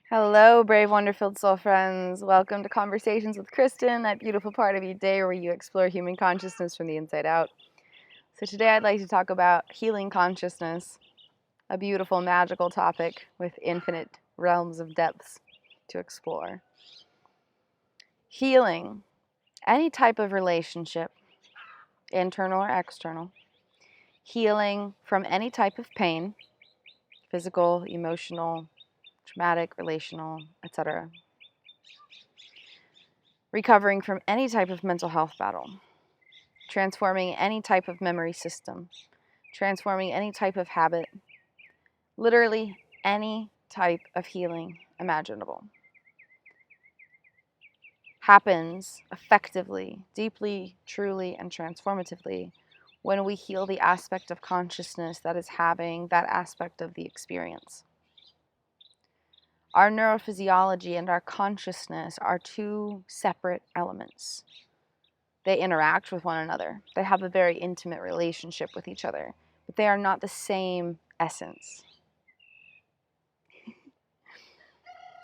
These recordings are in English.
Hello, brave, wonder-filled soul friends. Welcome to Conversations with Kristin, that beautiful part of your day where you explore human consciousness from the inside out. So today I'd like to talk about healing consciousness, a beautiful, magical topic with infinite realms of depths to explore. Healing, any type of relationship, internal or external. Healing from any type of pain, physical, emotional, traumatic, relational, etc. Recovering from any type of mental health battle, transforming any type of memory system, transforming any type of habit, literally any type of healing imaginable. Happens effectively, deeply, truly, and transformatively when we heal the aspect of consciousness that is having that aspect of the experience. Our neurophysiology and our consciousness are two separate elements. They interact with one another. They have a very intimate relationship with each other, but they are not the same essence.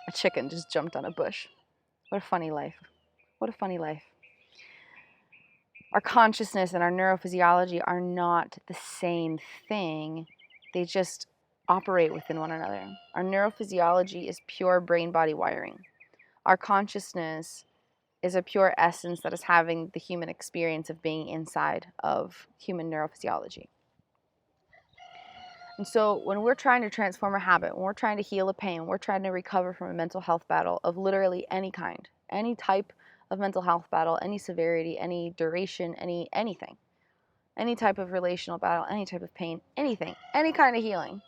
A chicken just jumped on a bush. What a funny life. What a funny life. Our consciousness and our neurophysiology are not the same thing. They just operate within one another. Our neurophysiology is pure brain-body wiring. Our consciousness is a pure essence that is having the human experience of being inside of human neurophysiology. And so when we're trying to transform a habit, when we're trying to heal a pain, when we're trying to recover from a mental health battle of literally any kind, any type of mental health battle, any severity, any duration, anything, any type of relational battle, any type of pain, anything, any kind of healing,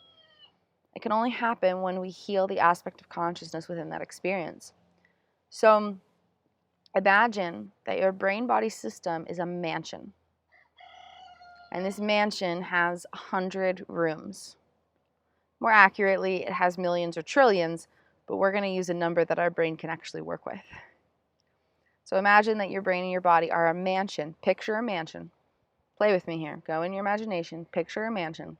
it can only happen when we heal the aspect of consciousness within that experience. So imagine that your brain-body system is a mansion. And this mansion has 100 rooms. More accurately, it has millions or trillions, but we're going to use a number that our brain can actually work with. So imagine that your brain and your body are a mansion. Picture a mansion. Play with me here. Go in your imagination. Picture a mansion.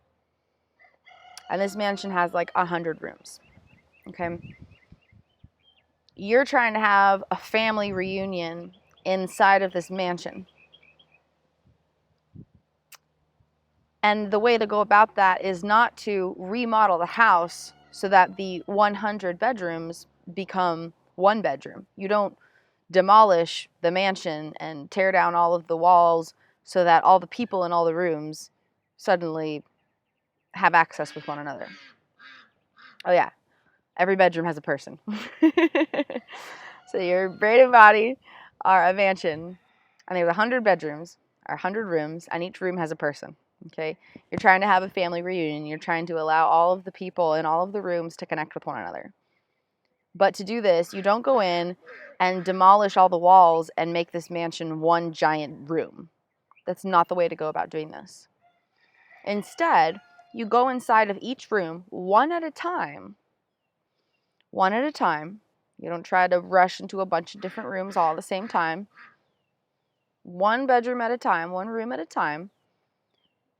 And this mansion has like 100 rooms. Okay? You're trying to have a family reunion inside of this mansion. And the way to go about that is not to remodel the house so that the 100 bedrooms become one bedroom. You don't demolish the mansion and tear down all of the walls so that all the people in all the rooms suddenly have access with one another. Oh yeah, every bedroom has a person. So your brain and body are a mansion, and there's 100 bedrooms, or 100 rooms, and each room has a person. Okay, you're trying to have a family reunion. You're trying to allow all of the people in all of the rooms to connect with one another. But to do this, you don't go in and demolish all the walls and make this mansion one giant room. That's not the way to go about doing this. Instead, you go inside of each room one at a time. One at a time. You don't try to rush into a bunch of different rooms all at the same time. One bedroom at a time, one room at a time.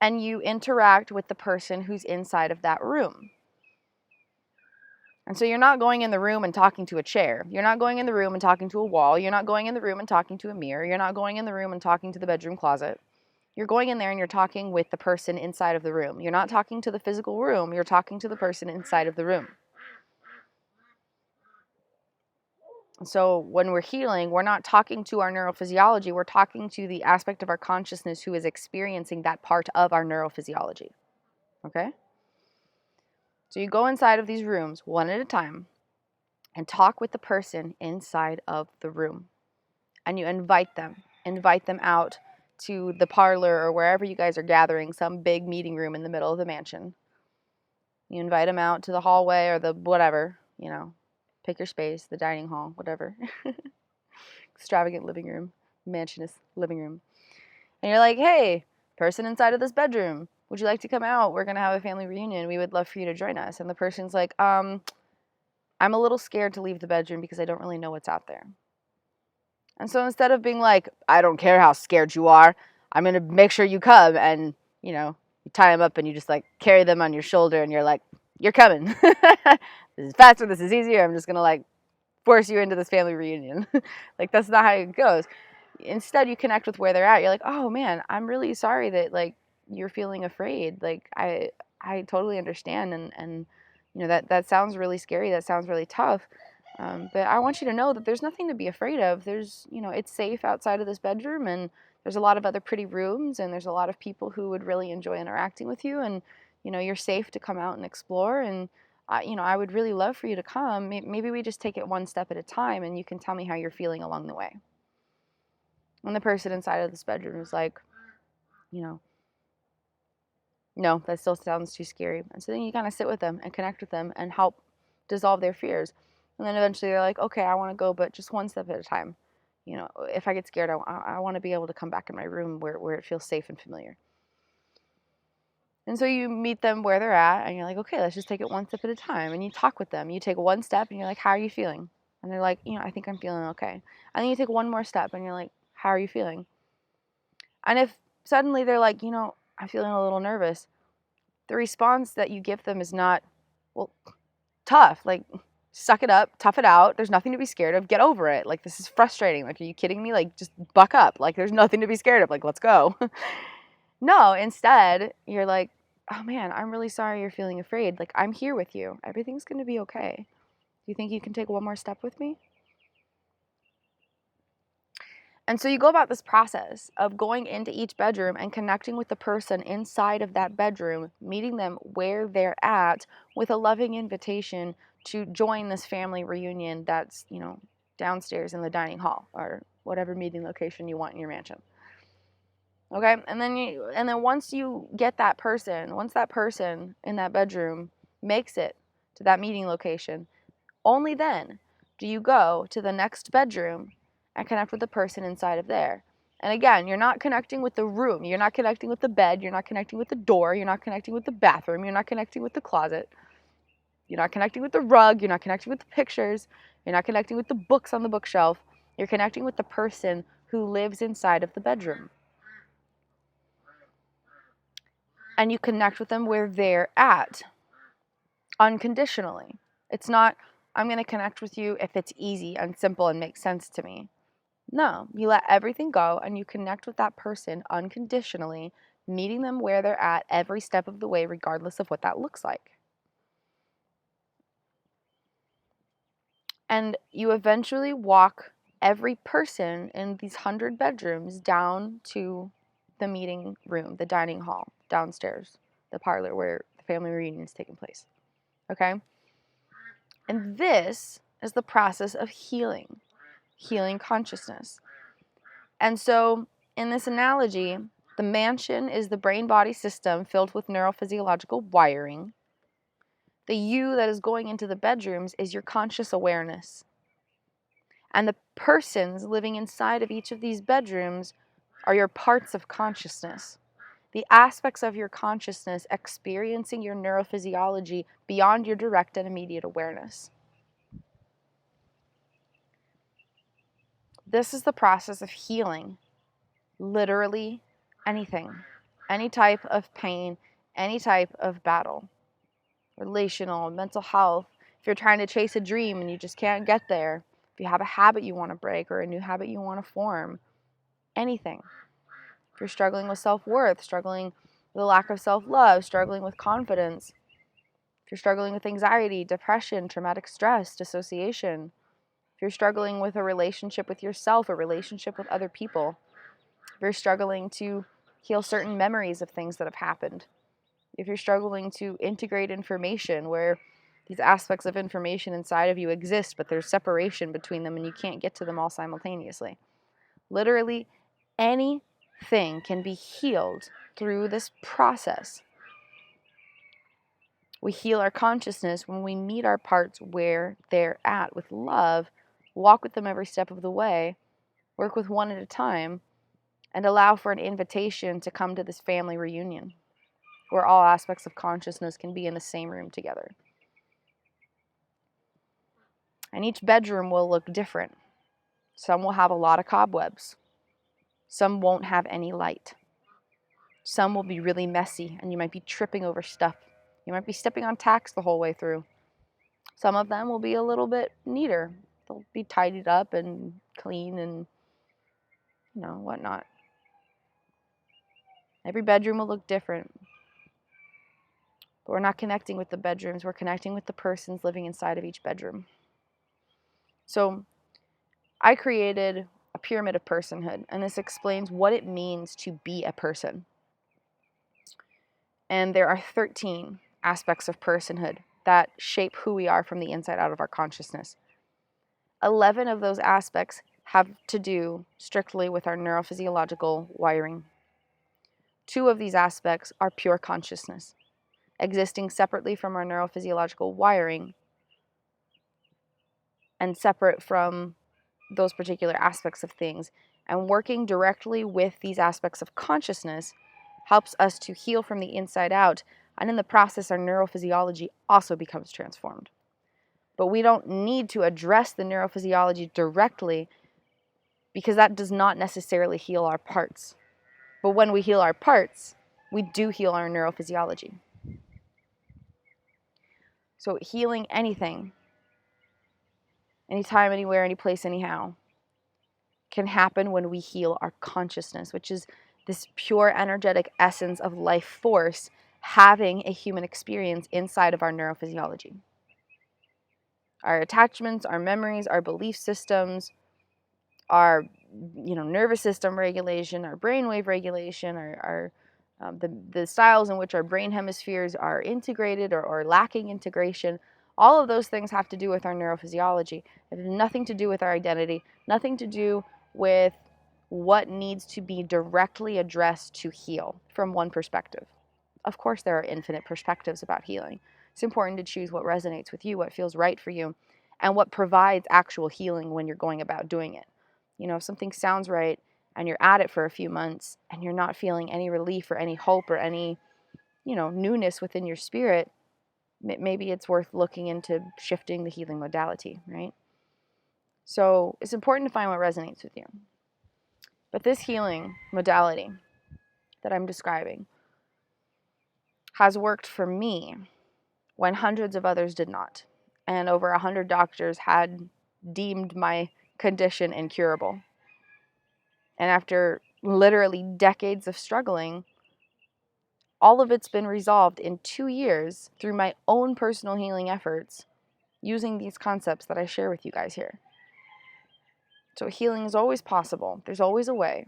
And you interact with the person who's inside of that room. And so you're not going in the room and talking to a chair. You're not going in the room and talking to a wall. You're not going in the room and talking to a mirror. You're not going in the room and talking to the bedroom closet. You're going in there and you're talking with the person inside of the room. You're not talking to the physical room. You're talking to the person inside of the room. So when we're healing, we're not talking to our neurophysiology. We're talking to the aspect of our consciousness who is experiencing that part of our neurophysiology. Okay? So you go inside of these rooms one at a time and talk with the person inside of the room. And you invite them out to the parlor or wherever you guys are gathering, some big meeting room in the middle of the mansion. You invite them out to the hallway or the whatever, pick your space, the dining hall, whatever. Extravagant living room, mansionist living room. And you're like, hey, person inside of this bedroom, would you like to come out? We're going to have a family reunion. We would love for you to join us. And the person's like, I'm a little scared to leave the bedroom because I don't really know what's out there. And so instead of being like, I don't care how scared you are, I'm going to make sure you come. And, you tie them up and you just like carry them on your shoulder and you're like, you're coming. this is faster, this is easier, I'm just going to like force you into this family reunion. Like, that's not how it goes. Instead, you connect with where they're at. You're like, oh man, I'm really sorry that like you're feeling afraid. Like, I totally understand. And you know, that sounds really scary. That sounds really tough. But I want you to know that there's nothing to be afraid of. There's, you know, it's safe outside of this bedroom, and there's a lot of other pretty rooms, and there's a lot of people who would really enjoy interacting with you. And, you know, you're safe to come out and explore. And, you know, I would really love for you to come. Maybe we just take it one step at a time, and you can tell me how you're feeling along the way. And the person inside of this bedroom is like, you know, no, that still sounds too scary. And so then you kind of sit with them and connect with them and help dissolve their fears. And then eventually they're like, okay, I want to go, but just one step at a time. You know, if I get scared, I want to be able to come back in my room where it feels safe and familiar. And so you meet them where they're at, and you're like, okay, let's just take it one step at a time. And you talk with them. You take one step, and you're like, how are you feeling? And they're like, you know, I think I'm feeling okay. And then you take one more step, and you're like, how are you feeling? And if suddenly they're like, you know, I'm feeling a little nervous, the response that you give them is not, well, tough. Like, suck it up, tough it out. There's nothing to be scared of. Get over it. Like, this is frustrating. Like, are you kidding me? Like, just buck up. Like, there's nothing to be scared of. Like, let's go. No, instead, you're like, oh man, I'm really sorry you're feeling afraid. Like, I'm here with you. Everything's going to be okay. Do you think you can take one more step with me? And so you go about this process of going into each bedroom and connecting with the person inside of that bedroom, meeting them where they're at with a loving invitation to join this family reunion that's, you know, downstairs in the dining hall or whatever meeting location you want in your mansion. Okay? And then once you get that person, once that person in that bedroom makes it to that meeting location, only then do you go to the next bedroom and connect with the person inside of there. And again, you're not connecting with the room. You're not connecting with the bed. You're not connecting with the door. You're not connecting with the bathroom. You're not connecting with the closet. You're not connecting with the rug. You're not connecting with the pictures. You're not connecting with the books on the bookshelf. You're connecting with the person who lives inside of the bedroom. And you connect with them where they're at, unconditionally. It's not, I'm going to connect with you if it's easy and simple and makes sense to me. No, you let everything go and you connect with that person unconditionally, meeting them where they're at every step of the way, regardless of what that looks like. And you eventually walk every person in these 100 bedrooms down to the meeting room, the dining hall, downstairs, the parlor where the family reunion is taking place. Okay? And this is the process of healing consciousness. And so, in this analogy, the mansion is the brain-body system filled with neurophysiological wiring. The you that is going into the bedrooms is your conscious awareness. And the persons living inside of each of these bedrooms are your parts of consciousness. The aspects of your consciousness experiencing your neurophysiology beyond your direct and immediate awareness. This is the process of healing literally anything, any type of pain, any type of battle, relational, mental health. If you're trying to chase a dream and you just can't get there, if you have a habit you want to break or a new habit you want to form, anything. If you're struggling with self-worth, struggling with a lack of self-love, struggling with confidence, if you're struggling with anxiety, depression, traumatic stress, dissociation, if you're struggling with a relationship with yourself, a relationship with other people, if you're struggling to heal certain memories of things that have happened, if you're struggling to integrate information where these aspects of information inside of you exist, but there's separation between them and you can't get to them all simultaneously. Literally anything can be healed through this process. We heal our consciousness when we meet our parts where they're at with love, walk with them every step of the way, work with one at a time, and allow for an invitation to come to this family reunion where all aspects of consciousness can be in the same room together. And each bedroom will look different. Some will have a lot of cobwebs. Some won't have any light. Some will be really messy and you might be tripping over stuff. You might be stepping on tacks the whole way through. Some of them will be a little bit neater. They'll be tidied up and clean and, whatnot. Every bedroom will look different. But we're not connecting with the bedrooms. We're connecting with the persons living inside of each bedroom. So I created a pyramid of personhood, and this explains what it means to be a person. And there are 13 aspects of personhood that shape who we are from the inside out of our consciousness. 11 of those aspects have to do strictly with our neurophysiological wiring. 2 of these aspects are pure consciousness, existing separately from our neurophysiological wiring and separate from those particular aspects of things. And working directly with these aspects of consciousness helps us to heal from the inside out. And in the process, our neurophysiology also becomes transformed. But we don't need to address the neurophysiology directly because that does not necessarily heal our parts. But when we heal our parts, we do heal our neurophysiology. So healing anything, anytime, anywhere, any place, anyhow, can happen when we heal our consciousness, which is this pure energetic essence of life force having a human experience inside of our neurophysiology. Our attachments, our memories, our belief systems, our nervous system regulation, our brainwave regulation, the styles in which our brain hemispheres are integrated or lacking integration, all of those things have to do with our neurophysiology. It has nothing to do with our identity, nothing to do with what needs to be directly addressed to heal from one perspective. Of course, there are infinite perspectives about healing. It's important to choose what resonates with you, what feels right for you, and what provides actual healing when you're going about doing it. If something sounds right and you're at it for a few months and you're not feeling any relief or any hope or any, newness within your spirit, maybe it's worth looking into shifting the healing modality, right? So it's important to find what resonates with you. But this healing modality that I'm describing has worked for me when hundreds of others did not. And over 100 doctors had deemed my condition incurable. And after literally decades of struggling, all of it's been resolved in 2 years through my own personal healing efforts using these concepts that I share with you guys here. So healing is always possible. There's always a way.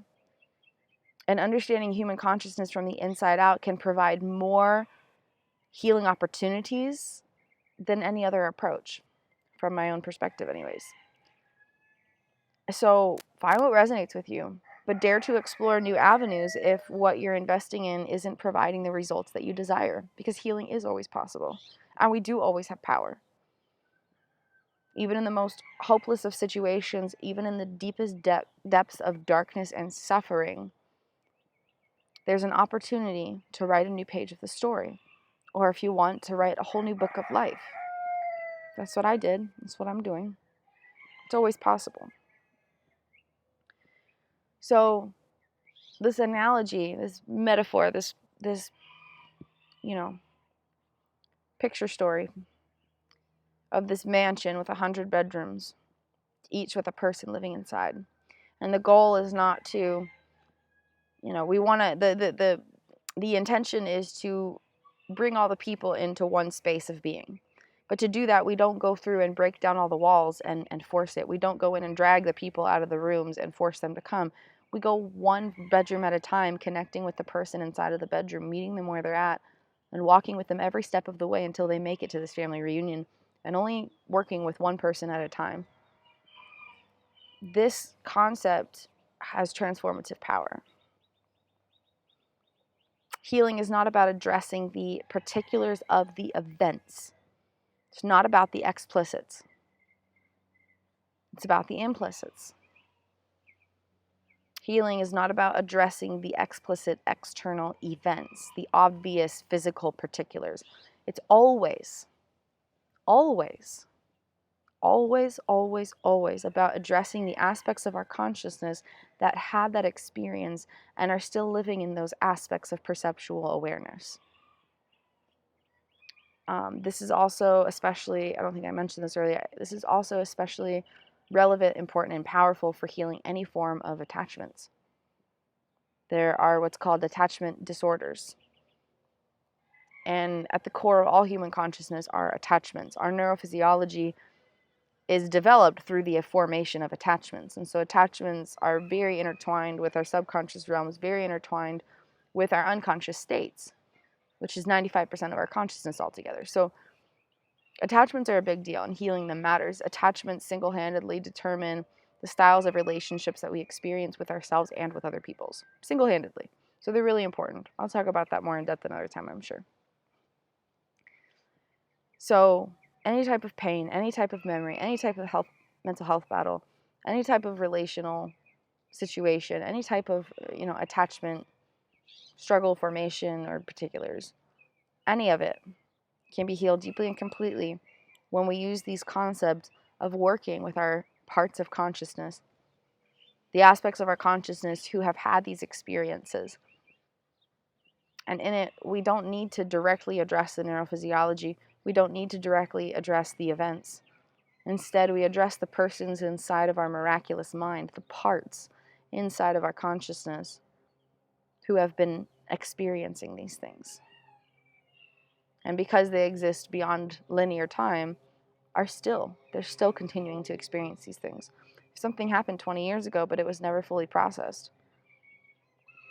And understanding human consciousness from the inside out can provide more healing opportunities than any other approach, from my own perspective anyways. So find what resonates with you, but dare to explore new avenues if what you're investing in isn't providing the results that you desire, because healing is always possible, and we do always have power. Even in the most hopeless of situations, even in the deepest depths of darkness and suffering, there's an opportunity to write a new page of the story. Or if you want, to write a whole new book of life. That's what I did. That's what I'm doing. It's always possible. So this analogy, this metaphor, this picture story of this mansion with 100 bedrooms, each with a person living inside. And the goal is not to, we want to, the intention is to bring all the people into one space of being. But to do that, we don't go through and break down all the walls and force it. We don't go in and drag the people out of the rooms and force them to come. We go one bedroom at a time, connecting with the person inside of the bedroom, meeting them where they're at, and walking with them every step of the way until they make it to this family reunion, and only working with one person at a time. This concept has transformative power. Healing is not about addressing the particulars of the events. It's not about the explicits. It's about the implicits. Healing is not about addressing the explicit external events, the obvious physical particulars. It's always about addressing the aspects of our consciousness that had that experience and are still living in those aspects of perceptual awareness. This is also especially, I don't think I mentioned this earlier, this is also especially relevant, important, and powerful for healing any form of attachments. There are what's called attachment disorders. And at the core of all human consciousness are attachments. Our neurophysiology is developed through the formation of attachments. And so attachments are very intertwined with our subconscious realms, very intertwined with our unconscious states, which is 95% of our consciousness altogether. So attachments are a big deal, and healing them matters. Attachments single-handedly determine the styles of relationships that we experience with ourselves and with other people's, single-handedly. So they're really important. I'll talk about that more in depth another time, I'm sure. So any type of pain, any type of memory, any type of mental health battle, any type of relational situation, any type of attachment, struggle, formation, or particulars, any of it can be healed deeply and completely when we use these concepts of working with our parts of consciousness, the aspects of our consciousness who have had these experiences. And in it, we don't need to directly address the neurophysiology. We don't need to directly address the events. Instead, we address the persons inside of our miraculous mind, the parts inside of our consciousness who have been experiencing these things. And because they exist beyond linear time, they're still continuing to experience these things. If something happened 20 years ago, but it was never fully processed,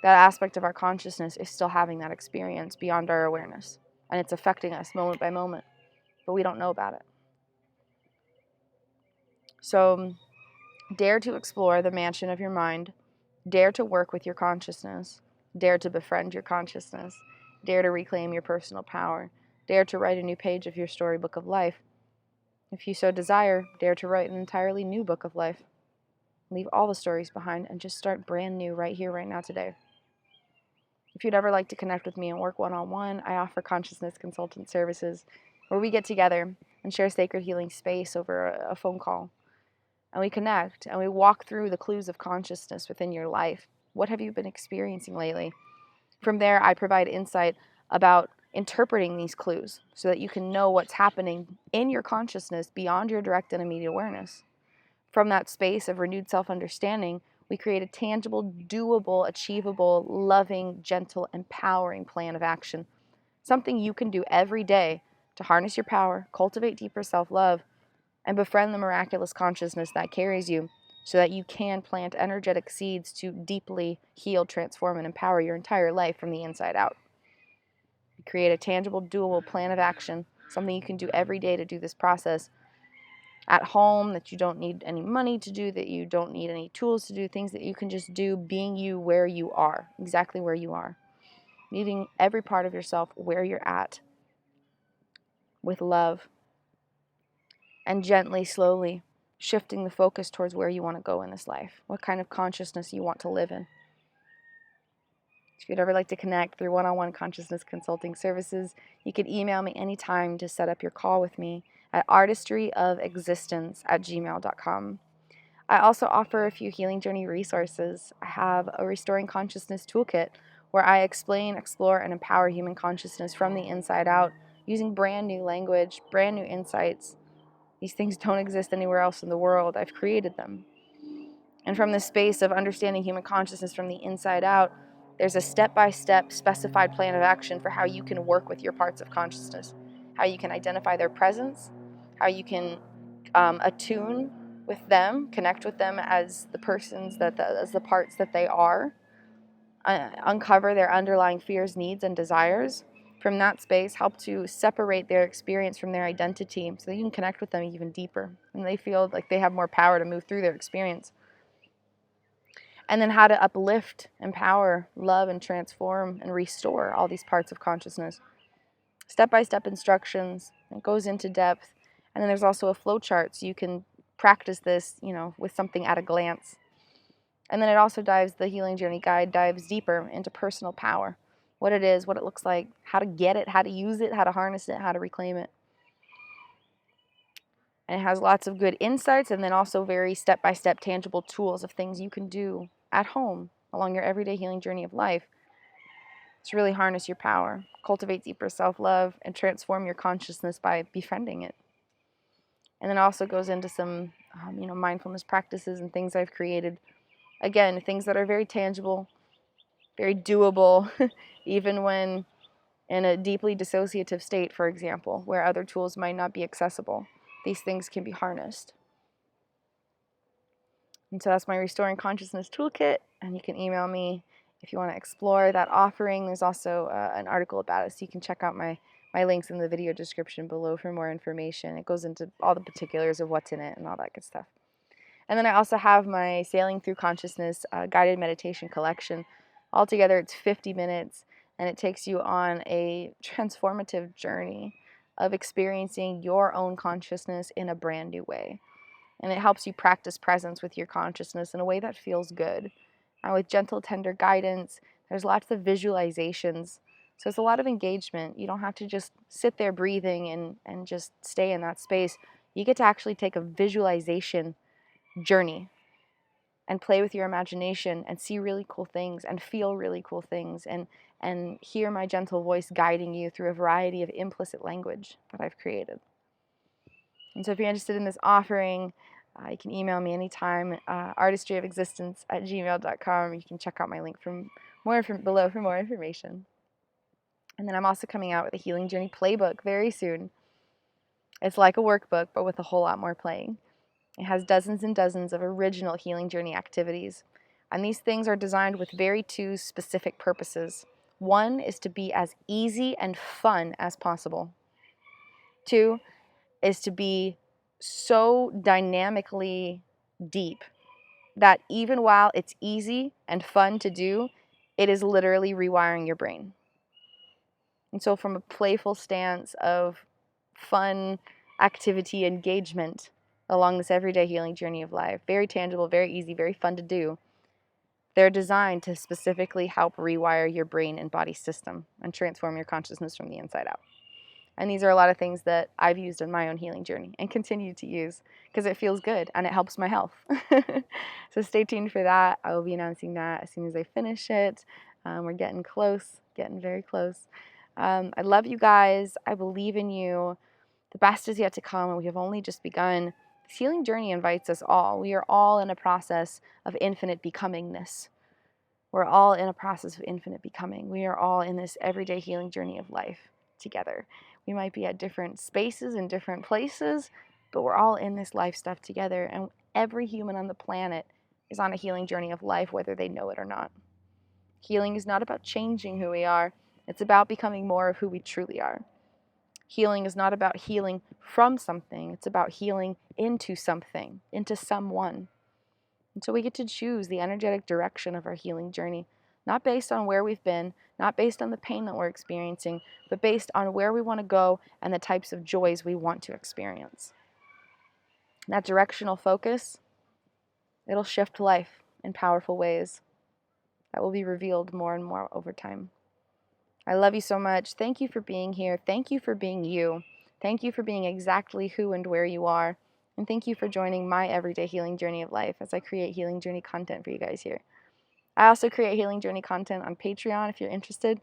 that aspect of our consciousness is still having that experience beyond our awareness. And it's affecting us moment by moment, but we don't know about it. So dare to explore the mansion of your mind. Dare to work with your consciousness. Dare to befriend your consciousness. Dare to reclaim your personal power. Dare to write a new page of your storybook of life. If you so desire, dare to write an entirely new book of life. Leave all the stories behind and just start brand new right here, right now, today. If you'd ever like to connect with me and work one-on-one, I offer Consciousness Consultant Services, where we get together and share sacred healing space over a phone call. And we connect and we walk through the clues of consciousness within your life. What have you been experiencing lately? From there, I provide insight about interpreting these clues so that you can know what's happening in your consciousness beyond your direct and immediate awareness. From that space of renewed self-understanding, we create a tangible, doable, achievable, loving, gentle, empowering plan of action. Something you can do every day to harness your power, cultivate deeper self-love, and befriend the miraculous consciousness that carries you so that you can plant energetic seeds to deeply heal, transform, and empower your entire life from the inside out. Create a tangible, doable plan of action, something you can do every day to do this process at home, that you don't need any money to do, that you don't need any tools to do, things that you can just do being you where you are, exactly where you are. Meeting every part of yourself where you're at with love and gently, slowly shifting the focus towards where you want to go in this life, what kind of consciousness you want to live in. If you'd ever like to connect through one-on-one consciousness consulting services, you can email me anytime to set up your call with me at artistryofexistence@gmail.com. I also offer a few healing journey resources. I have a Restoring Consciousness Toolkit where I explain, explore, and empower human consciousness from the inside out using brand new language, brand new insights. These things don't exist anywhere else in the world. I've created them. And from the space of understanding human consciousness from the inside out, there's a step-by-step specified plan of action for how you can work with your parts of consciousness, how you can identify their presence, how you can attune with them, connect with them as the persons, as the parts that they are, uncover their underlying fears, needs, and desires. From that space, help to separate their experience from their identity so that you can connect with them even deeper and they feel like they have more power to move through their experience. And then how to uplift, empower, love, and transform and restore all these parts of consciousness. Step-by-step instructions. It goes into depth. And then there's also a flow chart so you can practice this, with something at a glance. And then it also the Healing Journey Guide dives deeper into personal power. What it is, what it looks like, how to get it, how to use it, how to harness it, how to reclaim it. And it has lots of good insights and then also very step-by-step tangible tools of things you can do at home along your everyday healing journey of life to really harness your power, cultivate deeper self-love, and transform your consciousness by befriending it. And then also goes into some, mindfulness practices and things I've created. Again, things that are very tangible, very doable, even when in a deeply dissociative state, for example, where other tools might not be accessible. These things can be harnessed. And so that's my Restoring Consciousness Toolkit, and you can email me if you want to explore that offering. There's also an article about it, so you can check out my links in the video description below for more information. It goes into all the particulars of what's in it and all that good stuff. And then I also have my Sailing Through Consciousness guided meditation collection. Altogether, it's 50 minutes, and it takes you on a transformative journey of experiencing your own consciousness in a brand new way. And it helps you practice presence with your consciousness in a way that feels good. With gentle, tender guidance, there's lots of visualizations. So it's a lot of engagement. You don't have to just sit there breathing and just stay in that space. You get to actually take a visualization journey and play with your imagination and see really cool things and feel really cool things and hear my gentle voice guiding you through a variety of implicit language that I've created. And so if you're interested in this offering, you can email me anytime, artistryofexistence@gmail.com. You can check out my link below for more information. And then I'm also coming out with a Healing Journey playbook very soon. It's like a workbook, but with a whole lot more playing. It has dozens and dozens of original Healing Journey activities. And these things are designed with very two specific purposes. One is to be as easy and fun as possible. Two is to be so dynamically deep that even while it's easy and fun to do, it is literally rewiring your brain. And so from a playful stance of fun activity engagement along this everyday healing journey of life, very tangible, very easy, very fun to do, they're designed to specifically help rewire your brain and body system and transform your consciousness from the inside out. And these are a lot of things that I've used in my own healing journey and continue to use because it feels good and it helps my health. So stay tuned for that. I will be announcing that as soon as I finish it. We're getting close, getting very close. I love you guys. I believe in you. The best is yet to come, and we have only just begun. This healing journey invites us all. We are all in a process of infinite becomingness. We're all in a process of infinite becoming. We are all in this everyday healing journey of life together. We might be at different spaces and different places, but we're all in this life stuff together, and every human on the planet is on a healing journey of life, whether they know it or not. Healing is not about changing who we are. It's about becoming more of who we truly are. Healing is not about healing from something. It's about healing into something, into someone. And so we get to choose the energetic direction of our healing journey, not based on where we've been, not based on the pain that we're experiencing, but based on where we want to go and the types of joys we want to experience. That directional focus, it'll shift life in powerful ways that will be revealed more and more over time. I love you so much. Thank you for being here. Thank you for being you. Thank you for being exactly who and where you are. And thank you for joining my everyday healing journey of life as I create healing journey content for you guys here. I also create healing journey content on Patreon if you're interested.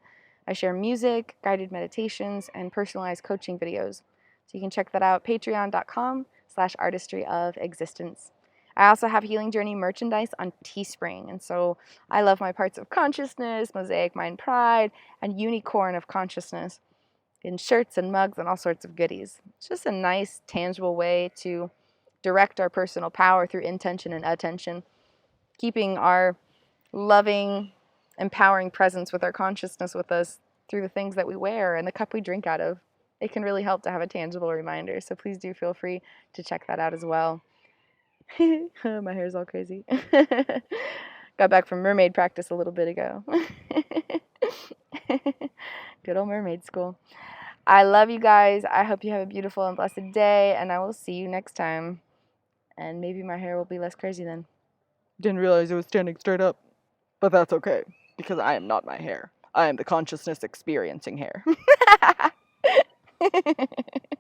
I share music, guided meditations, and personalized coaching videos. So you can check that out, patreon.com/artistryofexistence. I also have Healing Journey merchandise on Teespring. And so I love my parts of consciousness, mosaic mind pride, and unicorn of consciousness in shirts and mugs and all sorts of goodies. It's just a nice, tangible way to direct our personal power through intention and attention, keeping our loving, empowering presence with our consciousness with us through the things that we wear and the cup we drink out of. It can really help to have a tangible reminder. So please do feel free to check that out as well. My hair's all crazy. Got back from mermaid practice a little bit ago. Good old mermaid school. I love you guys. I hope you have a beautiful and blessed day, and I will see you next time. And maybe my hair will be less crazy then. Didn't realize it was standing straight up. But that's okay, because I am not my hair. I am the consciousness experiencing hair.